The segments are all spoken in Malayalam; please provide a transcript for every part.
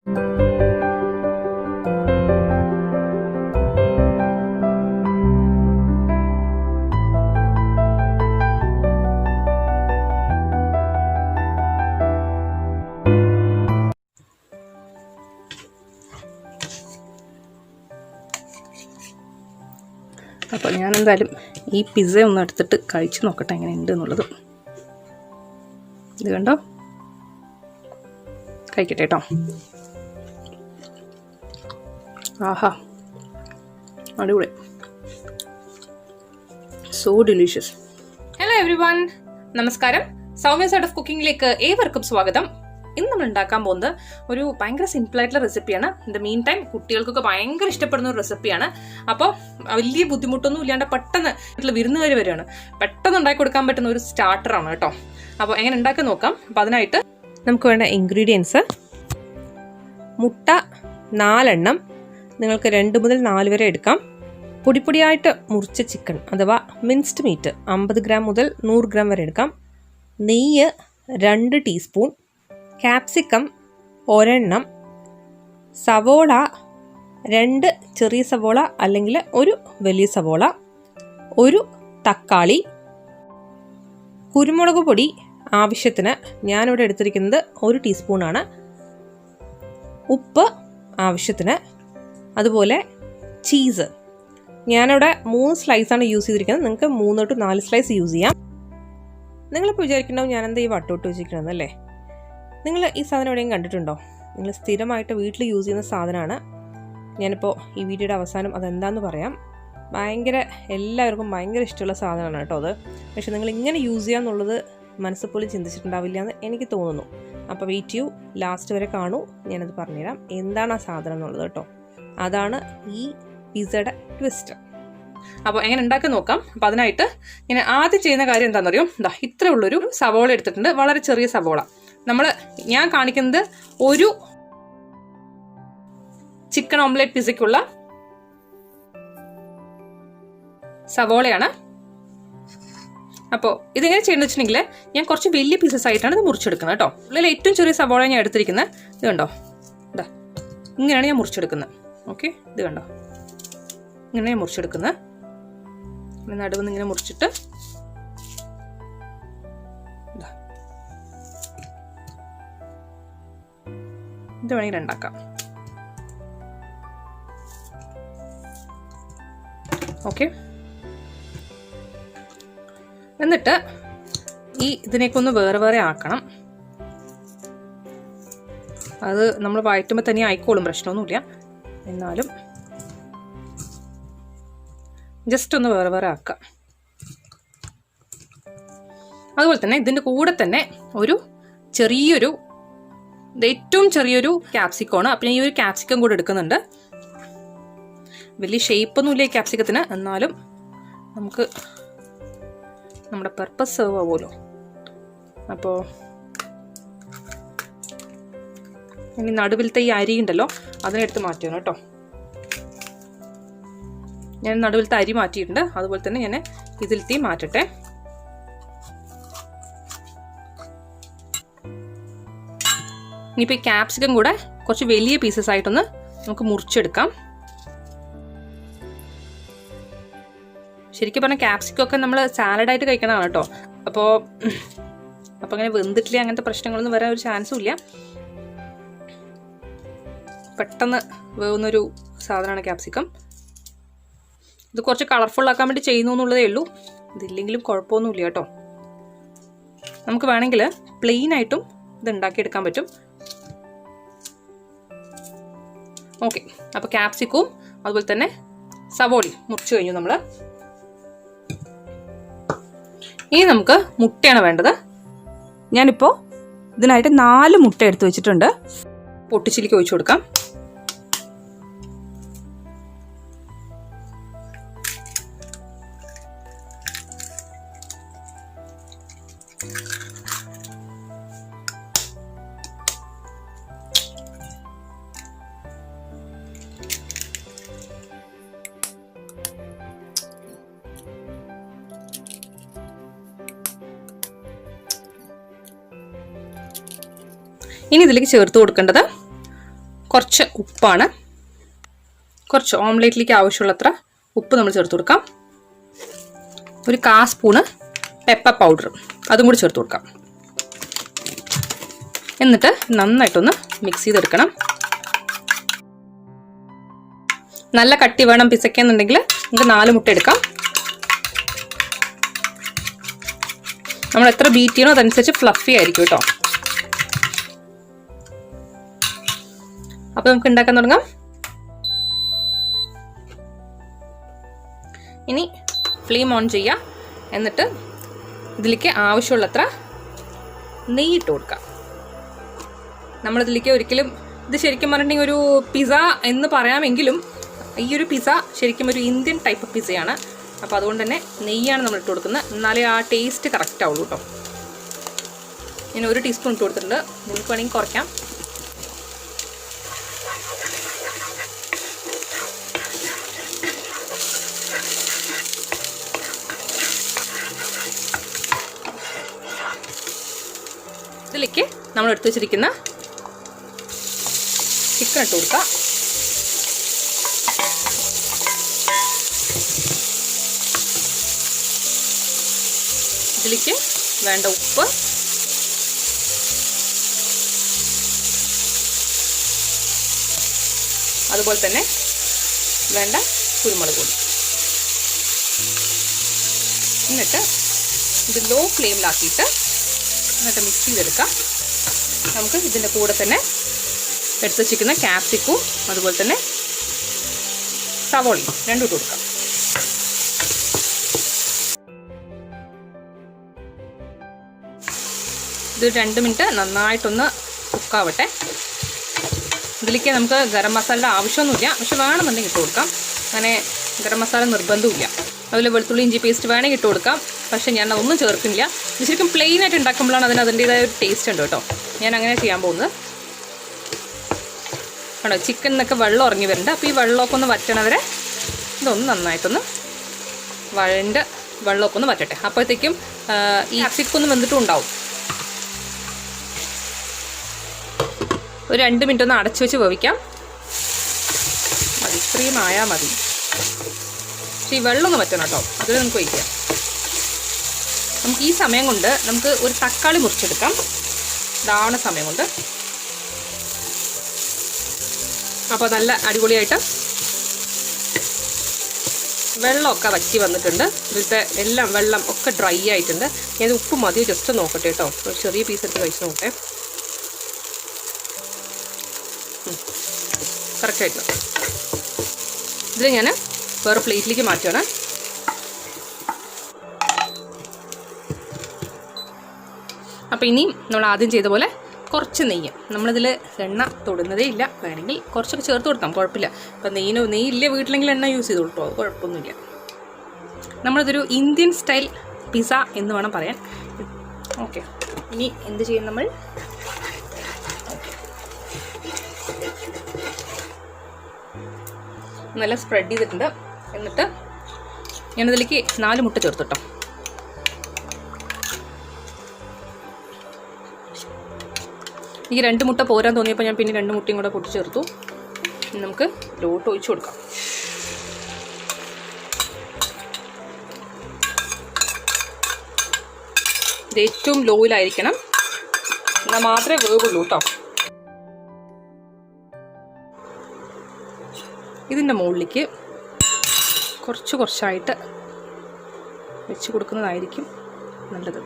അപ്പോൾ ഞാനെന്തായാലും ഈ പിസ്സ ഒന്ന് എടുത്തിട്ട് കഴിച്ച് നോക്കട്ടെ എങ്ങനെയുണ്ട് എന്നുള്ളത്. ഇത് കണ്ടോ, കഴിക്കട്ടെ കേട്ടോ. ആഹാ, അടിപൊളി, സോ ഡിലീഷ്യസ്. ഹലോ എവ്രിവൺ, നമസ്കാരം. സൗമ്യ ഓഫ് കുക്കിങ്ങിലേക്ക് ഏവർക്കും സ്വാഗതം. ഇന്ന് നമ്മൾ ഉണ്ടാക്കാൻ പോകുന്നത് ഒരു ഭയങ്കര സിമ്പിൾ ആയിട്ടുള്ള റെസിപ്പിയാണ്. ഇൻ ദ മീൻ ടൈം കുട്ടികൾക്കൊക്കെ ഭയങ്കര ഇഷ്ടപ്പെടുന്ന ഒരു റെസിപ്പിയാണ്. അപ്പോൾ വലിയ ബുദ്ധിമുട്ടൊന്നും ഇല്ലാണ്ട് പെട്ടെന്ന് വിരുന്നുകാർ വരികയാണ്, പെട്ടെന്ന് ഉണ്ടാക്കി കൊടുക്കാൻ പറ്റുന്ന ഒരു സ്റ്റാർട്ടറാണ് കേട്ടോ. അപ്പോൾ എങ്ങനെ ഉണ്ടാക്കി നോക്കാം. അപ്പോൾ അതിനായിട്ട് നമുക്ക് വേണ്ട ഇൻഗ്രീഡിയൻസ്: മുട്ട 4 എണ്ണം, നിങ്ങൾക്ക് 2 മുതൽ 4 വരെ എടുക്കാം. പൊടിപ്പൊടിയായിട്ട് മുറിച്ച ചിക്കൻ അഥവാ മിൻസ്ഡ് മീറ്റ് 50 ഗ്രാം മുതൽ 100 ഗ്രാം വരെ എടുക്കാം. നെയ്യ് 2 ടീസ്പൂൺ, ക്യാപ്സിക്കം 1 എണ്ണം, സവോള 2 ചെറിയ സവോള അല്ലെങ്കിൽ 1 വലിയ സവോള, 1 തക്കാളി, കുരുമുളക് പൊടി ആവശ്യത്തിന്, ഞാനിവിടെ എടുത്തിരിക്കുന്നത് 1 ടീസ്പൂണാണ്, ഉപ്പ് ആവശ്യത്തിന്, അതുപോലെ ചീസ്. ഞാനിവിടെ 3 സ്ലൈസാണ് യൂസ് ചെയ്തിരിക്കുന്നത്, നിങ്ങൾക്ക് 3 to 4 സ്ലൈസ് യൂസ് ചെയ്യാം. നിങ്ങളിപ്പോൾ വിചാരിക്കണ്ടാവും ഞാനെന്താ ഈ വട്ടോട്ട് വെച്ചിരിക്കണമെന്നല്ലേ. നിങ്ങൾ ഈ സാധനം എവിടെയും കണ്ടിട്ടുണ്ടോ? നിങ്ങൾ സ്ഥിരമായിട്ട് വീട്ടിൽ യൂസ് ചെയ്യുന്ന സാധനമാണ്. ഞാനിപ്പോൾ ഈ വീഡിയോയുടെ അവസാനം അതെന്താണെന്ന് പറയാം. എല്ലാവർക്കും ഭയങ്കര ഇഷ്ടമുള്ള സാധനമാണ് കേട്ടോ അത്. പക്ഷെ നിങ്ങൾ ഇങ്ങനെ യൂസ് ചെയ്യാന്നുള്ളത് മനസ്സിൽ പോലും ചിന്തിച്ചിട്ടുണ്ടാവില്ല എന്ന് എനിക്ക് തോന്നുന്നു. അപ്പോൾ വെയിറ്റ് ചെയ്യൂ, ലാസ്റ്റ് വരെ കാണൂ, ഞാനത് പറഞ്ഞുതരാം എന്താണ് ആ സാധനം എന്നുള്ളത് കേട്ടോ. അതാണ് ഈ പിസ്സയുടെ ട്വിസ്റ്റ്. അപ്പോൾ എങ്ങനെ ഉണ്ടാക്കി നോക്കാം. അപ്പോൾ അതിനായിട്ട് ഞാൻ ആദ്യം ചെയ്യുന്ന കാര്യം എന്താണെന്ന് അറിയോ? ഇത്ര ഉള്ളൊരു സവോള എടുത്തിട്ടുണ്ട്, വളരെ ചെറിയ സവോള. ഞാൻ കാണിക്കുന്നത് ഒരു ചിക്കൻ ഓംലെറ്റ് പിസയ്ക്കുള്ള സവോളയാണ്. അപ്പോൾ ഇതെങ്ങനെ ചെയ്യുന്നത് വെച്ചിട്ടുണ്ടെങ്കിൽ ഞാൻ കുറച്ച് വലിയ പീസസ് ആയിട്ടാണ് ഇത് മുറിച്ചെടുക്കുന്നത് കേട്ടോ. ഉള്ളിൽ ഏറ്റവും ചെറിയ സവോള ഞാൻ എടുത്തിരിക്കുന്നത്. ഇത് കണ്ടോ, ഇങ്ങനെയാണ് ഞാൻ മുറിച്ചെടുക്കുന്നത്. ഓക്കെ, ഇത് കണ്ടോ, ഇങ്ങനെ ഞാൻ മുറിച്ചെടുക്കുന്നത്. നടുവെന്ന് ഇങ്ങനെ മുറിച്ചിട്ട് ഇത് വേണമെങ്കിൽ ഉണ്ടാക്കാം. ഓക്കെ, എന്നിട്ട് ഇതിനേക്ക് ഒന്ന് വേറെ വേറെ ആക്കണം. അത് നമ്മൾ വഴറ്റുമ്പോൾ തന്നെ ആയിക്കോളും, പ്രശ്നമൊന്നുമില്ല. എന്നാലും ജസ്റ്റ് ഒന്ന് വേറെ വേറെ ആക്കാം. അതുപോലെ തന്നെ ഇതിൻ്റെ കൂടെ തന്നെ ഏറ്റവും ചെറിയൊരു ക്യാപ്സിക്കമാണ്. അപ്പം ഞാൻ ഈ ഒരു ക്യാപ്സിക്കം കൂടെ എടുക്കുന്നുണ്ട്. വലിയ ഷേപ്പൊന്നുമില്ല ഈ ക്യാപ്സിക്കത്തിന്, എന്നാലും നമുക്ക് നമ്മുടെ പർപ്പസ് സെർവ് ആവുമല്ലോ. അപ്പോൾ ഇനി നടുവിലത്തെ ഈ അരി ഉണ്ടല്ലോ അതിനെടുത്ത് മാറ്റണം കേട്ടോ. ഞാൻ നടുവിലത്തെ അരി മാറ്റിയിട്ടുണ്ട്, അതുപോലെ തന്നെ ഞാൻ ഇതിലത്തെയും മാറ്റട്ടെ. ഇനിയിപ്പോൾ ഈ ക്യാപ്സിക്കം കൂടെ കുറച്ച് വലിയ പീസസ് ആയിട്ടൊന്ന് നമുക്ക് മുറിച്ചെടുക്കാം. ശരിക്കും പറഞ്ഞാൽ ക്യാപ്സിക്കം ഒക്കെ നമ്മൾ സാലഡായിട്ട് കഴിക്കണതാണ് കേട്ടോ. അപ്പോൾ അങ്ങനെ വെന്തിട്ടില്ല, അങ്ങനത്തെ പ്രശ്നങ്ങളൊന്നും വരാൻ ഒരു ചാൻസും ഇല്ല. പെട്ടെന്ന് വേവുന്നൊരു സാധനമാണ് ക്യാപ്സിക്കം. ഇത് കുറച്ച് കളർഫുൾ ആക്കാൻ വേണ്ടി ചെയ്യുന്നു എന്നുള്ളതേ ഉള്ളൂ. ഇതില്ലെങ്കിലും കുഴപ്പമൊന്നുമില്ല കേട്ടോ. നമുക്ക് വേണമെങ്കിൽ പ്ലെയിൻ ആയിട്ടും ഇത് ഉണ്ടാക്കിയെടുക്കാൻ പറ്റും. ഓക്കെ, അപ്പോൾ ക്യാപ്സിക്കവും അതുപോലെ തന്നെ സവോളയും മുറിച്ച് കഴിഞ്ഞു നമ്മൾ. ഇനി നമുക്ക് മുട്ടയാണ് വേണ്ടത്. ഞാനിപ്പോൾ ഇതിനായിട്ട് 4 മുട്ട എടുത്ത് വെച്ചിട്ടുണ്ട്. പൊട്ടിച്ചിലേക്ക് ഒഴിച്ചു കൊടുക്കാം. ഇനി ഇതിലേക്ക് ചേർത്ത് കൊടുക്കേണ്ടത് കുറച്ച് ഉപ്പാണ്. കുറച്ച് ഓംലേറ്റിലേക്ക് ആവശ്യമുള്ളത്ര ഉപ്പ് നമ്മൾ ചേർത്ത് കൊടുക്കാം. ഒരു 1/4 സ്പൂണ് പെപ്പർ പൗഡർ അതും കൂടി ചേർത്ത് കൊടുക്കാം. എന്നിട്ട് നന്നായിട്ടൊന്ന് മിക്സ് ചെയ്തെടുക്കണം. നല്ല കട്ടി വേണം പിസയ്ക്കെന്നുണ്ടെങ്കിൽ നമുക്ക് 4 മുട്ട എടുക്കാം. നമ്മൾ എത്ര ബീറ്റ് ചെയ്യണോ അതനുസരിച്ച് ഫ്ലഫി ആയിരിക്കും കേട്ടോ. അപ്പോൾ നമുക്ക് ഉണ്ടാക്കാൻ തുടങ്ങാം. ഇനി ഫ്ലെയിം ഓൺ ചെയ്യാം. എന്നിട്ട് ഇതിലേക്ക് ആവശ്യമുള്ളത്ര നെയ്യ് ഇട്ട് കൊടുക്കാം. നമ്മളിതിലേക്ക് ഒരിക്കലും ഇത് ശരിക്കും പറഞ്ഞിട്ടുണ്ടെങ്കിൽ ഒരു പിസ്സ എന്ന് പറയാമെങ്കിലും ഈ ഒരു പിസ്സ ശരിക്കും ഒരു ഇന്ത്യൻ ടൈപ്പ് പിസ്സയാണ്. അപ്പോൾ അതുകൊണ്ട് തന്നെ നെയ്യാണ് നമ്മൾ ഇട്ട് കൊടുക്കുന്നത്. എന്നാലേ ആ ടേസ്റ്റ് കറക്റ്റ് ആവുള്ളൂ കേട്ടോ. ഞാൻ 1 ടീസ്പൂൺ ഇട്ട് കൊടുത്തിട്ടുണ്ട്. നിങ്ങൾക്ക് വേണമെങ്കിൽ കുറയ്ക്കാം. ഇതിലേക്ക് നമ്മൾ എടുത്തു വെച്ചിരിക്കുന്ന ചിക്കൻ ഇട്ട് കൊടുക്കാം. ഇതിലേക്ക് വേണ്ട ഉപ്പ്, അതുപോലെ തന്നെ വേണ്ട കുരുമുളക് പൊടി. എന്നിട്ട് ഇത് ലോ ഫ്ലെയിമിലാക്കിയിട്ട് എന്നിട്ട് മിക്സ് ചെയ്തെടുക്കാം. നമുക്ക് ഇതിൻ്റെ കൂടെ തന്നെ എടുത്ത് വെച്ചിരിക്കുന്ന ക്യാപ്സിക്കും അതുപോലെ തന്നെ സവോളയും രണ്ടും ഇട്ട് കൊടുക്കാം. ഇത് 2 മിനിറ്റ് നന്നായിട്ടൊന്ന് കുക്കാവട്ടെ. ഇതിലേക്ക് നമുക്ക് ഗരം മസാല ആവശ്യമൊന്നുമില്ല, പക്ഷെ വേണമെന്നുണ്ടെങ്കിൽ ഇട്ട് കൊടുക്കാം. അങ്ങനെ ഗരം മസാല നിർബന്ധമില്ല. അതുപോലെ വെളുത്തുള്ളി ഇഞ്ചി പേസ്റ്റ് വേണമെങ്കിൽ ഇട്ട് കൊടുക്കാം. പക്ഷേ ഞാൻ ഒന്നും ചേർക്കുന്നില്ല. ഇത് ശരിക്കും പ്ലെയിൻ ആയിട്ട് ഉണ്ടാക്കുമ്പോഴാണ് അതിൻ്റെതായ ഒരു ടേസ്റ്റ് ഉണ്ട് കേട്ടോ. ഞാൻ അങ്ങനെ ചെയ്യാൻ പോകുന്നത്. ആണോ ചിക്കൻ എന്നൊക്കെ വെള്ളം ഇറങ്ങി വരുന്നുണ്ട്. അപ്പോൾ ഈ വെള്ളമൊക്കെ ഒന്ന് വറ്റണവരെ ഇതൊന്ന് നന്നായിട്ടൊന്ന് വെള്ളമൊക്കെ ഒന്ന് വറ്റട്ടെ. അപ്പോഴത്തേക്കും ഈ ചിക്കൊന്ന് വെന്തിട്ടും ഉണ്ടാവും. ഒരു 2 മിനിറ്റ് ഒന്ന് അടച്ചു വെച്ച് വേവിക്കാം. മതി, ഇത്രയും ആയാൽ മതി. പക്ഷേ ഈ വെള്ളം ഒന്ന് വറ്റണം കേട്ടോ, അതിൽ നമുക്ക് വയ്ക്കാം. നമുക്ക് ഈ സമയം കൊണ്ട് നമുക്ക് ഒരു തക്കാളി മുറിച്ചെടുക്കാം. ഇതാവണ സമയം കൊണ്ട്. അപ്പോൾ നല്ല അടിപൊളിയായിട്ട് വെള്ളമൊക്കെ വറ്റി വന്നിട്ടുണ്ട്. ഇതിലത്തെ എല്ലാം വെള്ളം ഒക്കെ ഡ്രൈ ആയിട്ടുണ്ട്. ഞാൻ ഉപ്പ് മതിയോ ജസ്റ്റ് നോക്കട്ടെ കേട്ടോ. ഒരു ചെറിയ പീസ് എടുത്ത് കഴിച്ച് നോക്കട്ടെ. കറക്റ്റായിട്ട് ഇതിൽ ഞാൻ വേറെ പ്ലേറ്റിലേക്ക് മാറ്റുകയാണ്. അപ്പോൾ ഇനിയും നമ്മൾ ആദ്യം ചെയ്ത പോലെ കുറച്ച് നെയ്യ്, നമ്മളിതിൽ എണ്ണ തൊടുന്നതേ ഇല്ല. വേണമെങ്കിൽ കുറച്ചൊക്കെ ചേർത്ത് കൊടുക്കാം, കുഴപ്പമില്ല. അപ്പോൾ നെയ്യില്ലേ വീട്ടിലെങ്കിൽ എണ്ണ യൂസ് ചെയ്ത് കൊടുത്തോ, അത് കുഴപ്പമൊന്നുമില്ല. നമ്മളിതൊരു ഇന്ത്യൻ സ്റ്റൈൽ പിസ്സ എന്ന് വേണം പറയാൻ. ഓക്കെ, ഇനി എന്ത് ചെയ്യും നമ്മൾ? നല്ല സ്പ്രെഡ് ചെയ്തിട്ടുണ്ട്. എന്നിട്ട് ഞാനതിലേക്ക് 4 മുട്ട ചേർത്തിട്ടോ. ഈ 2 മുട്ട പോരാൻ തോന്നിയപ്പോൾ ഞാൻ പിന്നെ 2 മുട്ടയും കൂടെ പൊട്ടി ചേർത്തു. നമുക്ക് ലോട്ട് ഒഴിച്ചു കൊടുക്കാം. ഇത് ഏറ്റവും ലോയിലായിരിക്കണം, എന്നാൽ മാത്രമേ വേവുള്ളൂ കേട്ടോ. ഇതിൻ്റെ മുകളിലേക്ക് കുറച്ചായിട്ട് വെച്ച് കൊടുക്കുന്നതായിരിക്കും നല്ലത്.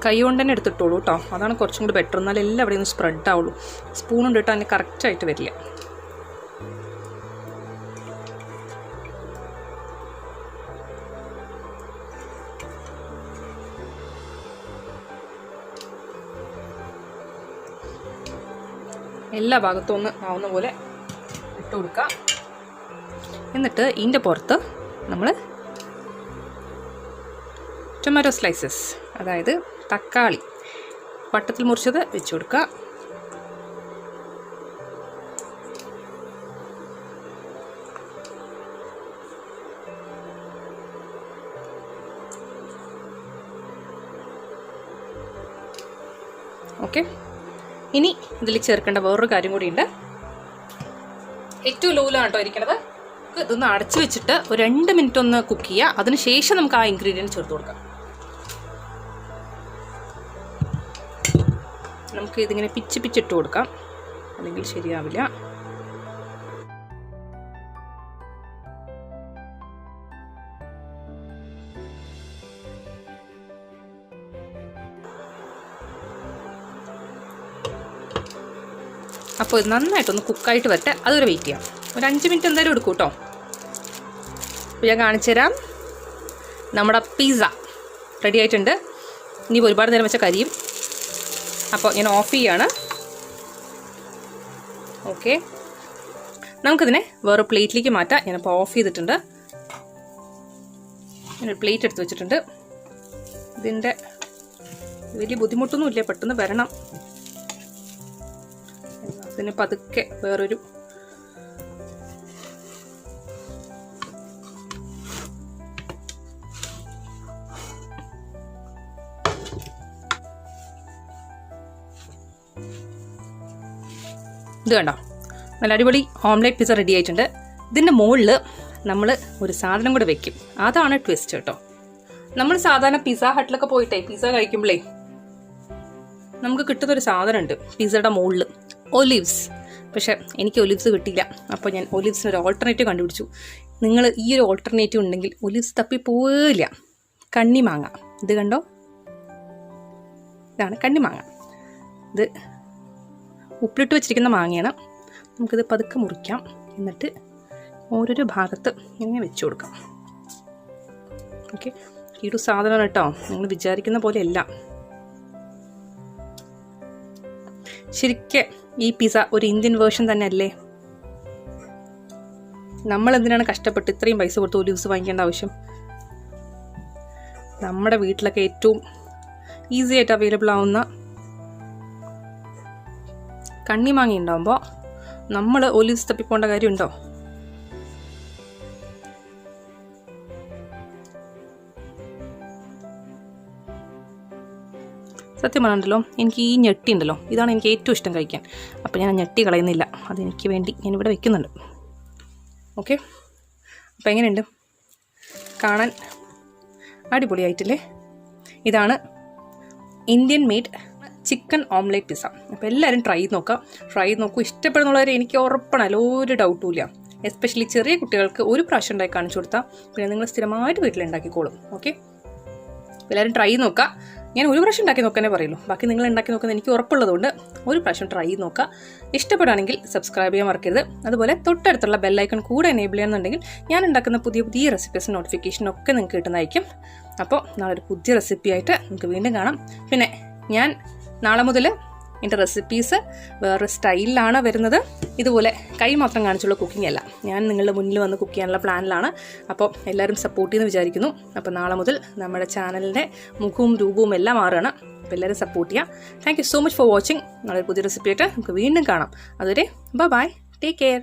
കൈ കൊണ്ട് തന്നെ എടുത്തിട്ടോളൂ കേട്ടോ, അതാണ് കുറച്ചും കൂടി ബെറ്റർ. എന്നാലും എല്ലാം അവിടെ ഒന്ന് സ്പ്രെഡ് ആവുള്ളൂ. സ്പൂൺ കൊണ്ട് ഇട്ടാൽ അതിന് കറക്റ്റായിട്ട് വരില്ല. എല്ലാ ഭാഗത്തും ഒന്ന് ആവുന്ന പോലെ ഇട്ട് കൊടുക്കുക. എന്നിട്ട് ഇതിൻ്റെ പുറത്ത് നമ്മൾ ടൊമാറ്റോ സ്ലൈസസ്, അതായത് തക്കാളി വട്ടത്തിൽ മുറിച്ചത് വെച്ച് കൊടുക്കുക. ഓക്കെ, ഇനി ഇതിൽ ചേർക്കേണ്ട വേറൊരു കാര്യം കൂടിയുണ്ട്. ഏറ്റവും ലോയിലാണ് കേട്ടോ ഇരിക്കുന്നത്. ഇതൊന്ന് അടച്ചു വെച്ചിട്ട് ഒരു 2 മിനിറ്റ് ഒന്ന് കുക്ക് ചെയ്യുക. അതിനുശേഷം നമുക്ക് ആ ഇൻഗ്രീഡിയൻറ്റ് ചേർത്ത് കൊടുക്കാം. നമുക്ക് ഇതിങ്ങനെ പിച്ചിട്ട് കൊടുക്കാം, അല്ലെങ്കിൽ ശരിയാവില്ല. അപ്പോൾ ഇത് നന്നായിട്ടൊന്ന് കുക്കായിട്ട് വരട്ടെ, അതുവരെ വെയിറ്റ് ചെയ്യാം. ഒരു 5 മിനിറ്റ് എന്തായാലും എടുക്കും കേട്ടോ. അപ്പോൾ ഞാൻ കാണിച്ചു തരാം. നമ്മുടെ പിസ്സ റെഡി ആയിട്ടുണ്ട്. ഇനി ഒരുപാട് നേരം വെച്ച കരിയും. അപ്പോൾ ഞാൻ ഓഫ് ചെയ്യാണ്. ഓക്കെ, നമുക്കിതിനെ വേറെ പ്ലേറ്റിലേക്ക് മാറ്റാം. ഞാനിപ്പോൾ ഓഫ് ചെയ്തിട്ടുണ്ട്. ഞാനൊരു പ്ലേറ്റ് എടുത്ത് വെച്ചിട്ടുണ്ട്. ഇതിൻ്റെ വലിയ ബുദ്ധിമുട്ടൊന്നുമില്ല, പെട്ടെന്ന് വരണം. ഇതിന് പതുക്കെ വേറൊരു ഇത് കണ്ടോ, നല്ല അടിപൊളി ഓംലെറ്റ് പിസ്സ റെഡി ആയിട്ടുണ്ട്. ഇതിൻ്റെ മുകളിൽ നമ്മൾ ഒരു സാധനം കൂടെ വെക്കും. അതാണ് ട്വിസ്റ്റ് കേട്ടോ. നമ്മൾ സാധാരണ പിസ്സ ഹട്ടിലൊക്കെ പോയിട്ടേ പിസ്സ കഴിക്കുമ്പോഴേ നമുക്ക് കിട്ടുന്നൊരു സാധനമുണ്ട് പിസ്സയുടെ മുകളിൽ, ഒലിവ്സ്. പക്ഷേ എനിക്ക് ഒലിവ്സ് കിട്ടിയില്ല. അപ്പോൾ ഞാൻ ഒലിവ്സിന് ഒരു ഓൾട്ടർനേറ്റീവ് കണ്ടുപിടിച്ചു. നിങ്ങൾ ഈ ഒരു ഓൾട്ടർനേറ്റീവ് ഉണ്ടെങ്കിൽ ഒലിവ്സ് തപ്പി പോവില്ല. കണ്ണിമാങ്ങ, ഇത് കണ്ടോ, ഇതാണ് കണ്ണിമാങ്ങ. ഇത് ഉപ്പിലിട്ട് വെച്ചിരിക്കുന്ന മാങ്ങയാണ്. നമുക്കിത് പതുക്കെ മുറിക്കാം. എന്നിട്ട് ഓരോരോ ഭാഗത്ത് ഇങ്ങനെ വെച്ച് കൊടുക്കാം. ഓക്കെ, ഈ ഒരു സാധനമാണ് കേട്ടോ, നിങ്ങൾ വിചാരിക്കുന്ന പോലെയല്ല. ശരിക്കും ഈ പിസ്സ ഒരു ഇന്ത്യൻ വേർഷൻ തന്നെ അല്ലേ? നമ്മൾ എന്തിനാണ് കഷ്ടപ്പെട്ട് ഇത്രയും പൈസ കൊടുത്ത് ഒലിവ്സ് വാങ്ങിക്കേണ്ട ആവശ്യം? നമ്മുടെ വീട്ടിലൊക്കെ ഏറ്റവും ഈസി ആയിട്ട് അവൈലബിൾ ആവുന്ന കണ്ണിമാങ്ങ ഉണ്ടാകുമ്പോൾ നമ്മൾ ഒലിവ്സ് തപ്പിപ്പോണ്ട കാര്യമുണ്ടോ? സത്യം പറഞ്ഞിട്ടുണ്ടല്ലോ, എനിക്ക് ഈ ഞെട്ടി ഉണ്ടല്ലോ, ഇതാണ് എനിക്ക് ഏറ്റവും ഇഷ്ടം കഴിക്കാൻ. അപ്പോൾ ഞാൻ ഞെട്ടി കളയുന്നില്ല, അതെനിക്ക് വേണ്ടി ഞാനിവിടെ വെക്കുന്നുണ്ട്. ഓക്കെ, അപ്പോൾ എങ്ങനെയുണ്ട്? കാണാൻ അടിപൊളിയായിട്ടില്ലേ? ഇതാണ് Indian made chicken omelette pizza. അപ്പോൾ എല്ലാവരും ട്രൈ ചെയ്ത് നോക്കൂ. ഇഷ്ടപ്പെടുന്നുള്ളവരെ എനിക്ക് ഉറപ്പാണ്, ഒരു ഡൗട്ടും ഇല്ല. എസ്പെഷ്യലി ചെറിയ കുട്ടികൾക്ക് ഒരു പ്രാവശ്യം ഉണ്ടാക്കി കാണിച്ചു കൊടുത്താൽ പിന്നെ നിങ്ങൾ സ്ഥിരമായിട്ട് വീട്ടിലുണ്ടാക്കിക്കോളും. ഓക്കെ, എല്ലാവരും ട്രൈ ചെയ്ത് നോക്കുക. ഞാൻ ഒരു പ്രാവശ്യം ഉണ്ടാക്കി നോക്കാനേ പറയുള്ളൂ, ബാക്കി നിങ്ങൾ ഉണ്ടാക്കി നോക്കുന്നത് എനിക്ക് ഉറപ്പുള്ളതുകൊണ്ട് ഒരു പ്രാവശ്യം ട്രൈ ചെയ്ത് നോക്കുക. ഇഷ്ടപ്പെടുകയാണെങ്കിൽ സബ്സ്ക്രൈബ് ചെയ്യാൻ മറക്കരുത്. അതുപോലെ തൊട്ടടുത്തുള്ള ബെല്ലൈക്കൺ കൂടെ എനേബിൾ ചെയ്യുന്നുണ്ടെങ്കിൽ ഞാൻ ഉണ്ടാക്കുന്ന പുതിയ റെസിപ്പീസ് നോട്ടിഫിക്കേഷൻ ഒക്കെ നിങ്ങൾക്ക് കിട്ടുന്നതായിരിക്കും. അപ്പോൾ നാളെ ഒരു പുതിയ റെസിപ്പിയായിട്ട് നമുക്ക് വീണ്ടും കാണാം. പിന്നെ ഞാൻ നാളെ മുതൽ എൻ്റെ റെസിപ്പീസ് വേറെ സ്റ്റൈലിലാണ് വരുന്നത്. ഇതുപോലെ കൈ മാത്രം കാണിച്ചുള്ള കുക്കിംഗ് അല്ല, ഞാൻ നിങ്ങളുടെ മുന്നിൽ വന്ന് കുക്ക് ചെയ്യാനുള്ള പ്ലാനിലാണ്. അപ്പോൾ എല്ലാവരും സപ്പോർട്ട് ചെയ്യുമെന്ന് വിചാരിക്കുന്നു. അപ്പോൾ നാളെ മുതൽ നമ്മുടെ ചാനലിൻ്റെ മുഖവും രൂപവും എല്ലാം മാറുകയാണ്. അപ്പോൾ എല്ലാവരും സപ്പോർട്ട് ചെയ്യാം. Thank you so much for watching. നാളെ ഒരു പുതിയ റെസിപ്പിയായിട്ട് നമുക്ക് വീണ്ടും കാണാം. അതുവരെ ബൈ, ടേക്ക് കെയർ.